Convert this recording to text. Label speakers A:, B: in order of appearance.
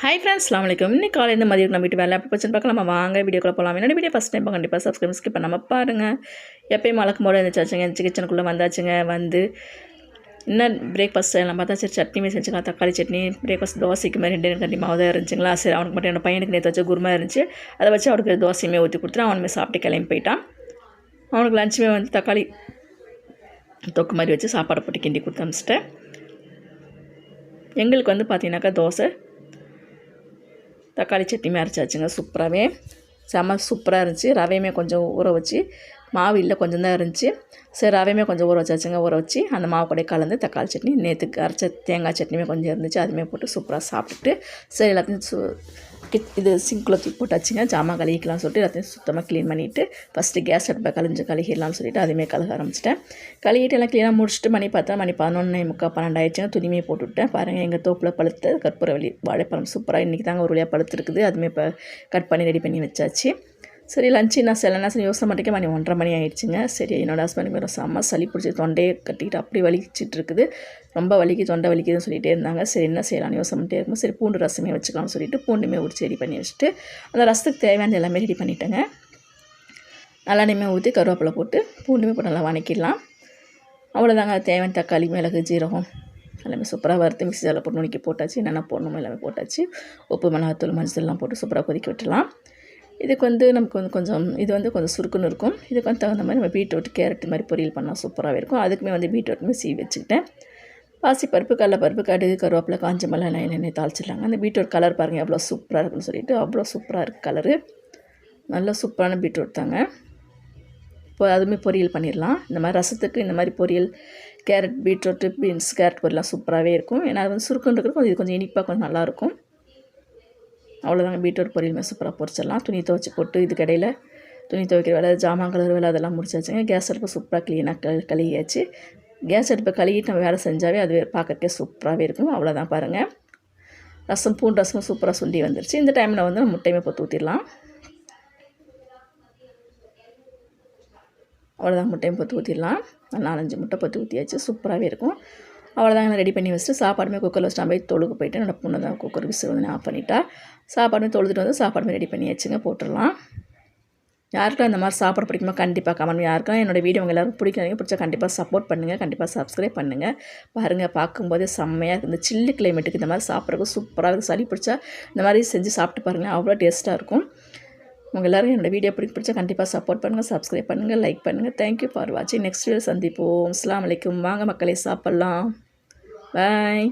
A: Hi friends, அஸ்ஸலாமு அலைக்கும். இன்னைக்கு காலையில மதியம் நம்ம வீட்டு வேலை எப்படி போச்சுன்னு பார்க்கலாம். நம்ம வாங்க வீடியோக்குள்ள போகலாம். என்னோட வீடியோ ஃபஸ்ட் டைம் கண்டிப்பாக சப்ஸ்கிரைப் ஸ்கிப் பண்ணாமல் பாருங்கள். எப்பயும் வழக்கம் போல இருந்துச்சாச்சுங்க. கிச்சனுக்குள்ளே வந்தாச்சுங்க. வந்து என்ன பிரேக்ஃபாஸ்ட் எல்லாம் பார்த்தா சரி சட்னியுமே செஞ்சுக்கலாம். தக்காளி சட்னி பிரேக்ஃபாஸ்ட் தோசைக்கு மாதிரி 2 கண்டி மாவு தான் இருந்துச்சுங்களா. சரி அவனுக்கு மட்டும் என்னோட பையனுக்கு நேற்று வச்ச குருமா இருந்துச்சு. அதை வச்சு அவனுக்கு தோசையுமே ஊற்றி கொடுத்துட்டு அவனுமே சாப்பிட்டு கிளம்பி போயிட்டான். அவனுக்கு லஞ்சுமே வந்து தக்காளி தொக்கு மாதிரி வச்சு சாப்பாடு போட்டு கிண்டி கொடுத்து அனுப்பிச்சிட்டேன். எங்களுக்கு வந்து பார்த்தீங்கன்னாக்கா தோசை தக்காளி சட்னியுமே அரைச்சாச்சுங்க. சூப்பராகவே செம்ம சூப்பராக இருந்துச்சு. ரவையுமே கொஞ்சம் ஊற வச்சு, மாவு இல்லை கொஞ்சம் தான் இருந்துச்சு. சரி ரவையுமே கொஞ்சம் ஊற வச்சாச்சுங்க. ஊற வச்சு அந்த மாவு கூட கலந்து தக்காளி சட்னி நேற்றுக்கு அரைச்ச தேங்காய் சட்னியுமே கொஞ்சம் இருந்துச்சு. அதுவுமே போட்டு சூப்பராக சாப்பிட்டுட்டு சரி எல்லாத்தையும் இது சிங்கில் தூக்கி போட்டாச்சுங்க. ஜாமான் கழுவிக்கலாம்னு சொல்லிட்டு எல்லாத்தையும் சுத்தமாக க்ளீன் பண்ணிவிட்டு ஃபஸ்ட்டு கேஸ் அடுப்பை கழுகிடலாம்னு சொல்லிட்டு அதுவுமே கழுக ஆரம்பிச்சிட்டேன். கழுவிட்டு எல்லாம் க்ளீனாக முடிச்சுட்டு மணி 11:45 12 ஆயிடுச்சுங்க. துணிமையை போட்டுவிட்டேன். பாருங்கள் எங்கள் தோப்பில் பழுத்த கற்பூரவள்ளி வாழைப்பழம் சூப்பராக இன்றைக்கி தாங்க ஒரு வழியாக பழுத்துருக்குது. அதுவுமே இப்போ கட் பண்ணி ரெடி பண்ணி வச்சாச்சு. சரி லஞ்சு நான் சில சரி யோசனை மாட்டேங்க. மணி 1:30 ஆகிடுச்சிங்க. சரி என்னோடய ஹஸ்பண்டுக்கு ஒரு செம்ம சளி பிடிச்சி தொண்டையை கட்டிக்கிட்டு அப்படி வலிச்சிட்டு இருக்குது. ரொம்ப தொண்டை வலிக்குதுன்னு சொல்லிகிட்டே இருந்தாங்க. சரி என்ன செய்யலாம்னு யோசனை பண்ணிட்டே இருக்கும். சரி பூண்டு ரசமே வச்சுக்கலாம்னு சொல்லிட்டு பூண்டுமே உரிச்சு ரெடி பண்ணி வச்சுட்டு அந்த ரசத்துக்கு தேவையான எல்லாமே ரெடி பண்ணிட்டேங்க. நல்லெண்ணெயுமே ஊற்றி கருவேப்பிலை போட்டு பூண்டுமே போட்டு நல்லா வணக்கிடலாம். அவ்வளோதாங்க. தேவையான தக்காளி மிளகு ஜீரகம் எல்லாமே சூப்பராக வறுத்து மிக்ஸி ஜாரில் போட்டு நுணுக்கி போட்டாச்சு. என்னென்ன போடணுமோ எல்லாமே போட்டாச்சு. உப்பு மிளகாத்தூள் மஞ்சள்லாம் போட்டு சூப்பராக கொதிக்க விட்டுலாம். இதுக்கு வந்து நமக்கு வந்து கொஞ்சம் இது வந்து கொஞ்சம் சுருக்குன்னு இருக்கும். இதுக்கு வந்து தகுந்த மாதிரி நம்ம பீட்ரூட் கேரட் மாதிரி பொரியல் பண்ணால் சூப்பராகவே இருக்கும். அதுக்குமே வந்து பீட்ரூட்டுமே சீவி வச்சுக்கிட்டேன். பாசிப்பருப்பு கடலைப்பருப்பு கடுகு கருவேப்பிலை காஞ்ச மிளகாய் எண்ணெய் தாளிச்சிடலாங்க. அந்த பீட்ரூட் கலர் பாருங்கள் எவ்வளோ சூப்பராக இருக்குன்னு சொல்லிட்டு அவ்வளோ சூப்பராக இருக்குது கலரு. நல்ல சூப்பரான பீட்ரூட் தாங்க. இப்போ அதுவுமே பொரியல் பண்ணிடலாம். இந்த மாதிரி ரசத்துக்கு இந்த மாதிரி பொரியல் கேரட் பீட்ரூட்டு பீன்ஸ் கேரட் பொரியலாம் சூப்பராகவே இருக்கும். ஏன்னா அது வந்து சுருக்குன்னு இருக்கிறது இது கொஞ்சம் இனிப்பாக கொஞ்சம் நல்லாயிருக்கும். அவ்வளோதாங்க. பீட்ரூட் பொரியலுமே சூப்பராக பொரிச்சிடலாம். துணி துவைச்சி போட்டு இதுக்கு இடையில் துணி துவைக்கிற வேலை ஜாமான் கலர் வேலை அதெல்லாம் முடிச்சாச்சுங்க. கேஸ் அடுப்பை சூப்பராக க்ளீனாக கழுகியாச்சு. கேஸ் அடுப்பை கழுகிட்டு நம்ம வேலை செஞ்சாவே அது பார்க்கறக்கே சூப்பராகவே இருக்கும். அவ்வளோதான் பாருங்கள். ரசம் பூண்டு ரசமும் சூப்பராக சுண்டி வந்துருச்சு. இந்த டைமில் வந்து முட்டையுமே பொத்து ஊற்றிடலாம். அவ்வளோதான் முட்டையும் பொத்து ஊற்றிடலாம். 4-5 முட்டை பொத்து ஊற்றியாச்சு. சூப்பராகவே இருக்கும். அவ்வளோதாங்க. நான் ரெடி பண்ணி வச்சுட்டு சாப்பாடுமே குக்கரில் வச்சு நான் போய் தொழுக்கு போயிட்டு என்னோடய பொண்ணு தான் குக்கர் விசில் வந்து ஆஃப் பண்ணிட்டா. சாப்பாடுமே தொழுதுட்டு வந்து சாப்பாடுமே ரெடி பண்ணி வச்சுங்க போட்டுடலாம். யாருக்கும் இந்த மாதிரி சாப்பாடு பிடிக்குமோ கண்டிப்பாக கமெண்ட். யாருக்கும் என்னோடய வீடியோ உங்கள் எல்லோரும் பிடிச்சா கண்டிப்பாக சப்போர்ட் பண்ணுங்கள். கண்டிப்பாக சப்ஸ்கிரைப் பண்ணுங்கள். பாருங்கள் பார்க்கும்போதே செம்மையாக இருக்குது. இந்த சில்லு கிளைமேட்டுக்கு இந்த மாதிரி சாப்பிட்றதுக்கு சூப்பராக இருக்குது. சளி பிடிச்சா இந்த மாதிரி செஞ்சு சாப்பிட்டு பாருங்கள். அவ்வளோ டேஸ்ட்டாக இருக்கும். உங்கள் எல்லோரும் என்னோடய வீடியோ பிடிச்சா கண்டிப்பாக சப்போர்ட் பண்ணுங்கள். சப்ஸ்கிரைப் பண்ணுங்கள். லைக் பண்ணுங்கள். தேங்க்யூ ஃபார் வாட்சிங். நெக்ஸ்ட் வீடியோ சந்திப்போம். அஸ்ஸலாமு அலைக்கும். வாங்க மக்களே சாப்பிட்லாம். பாய்.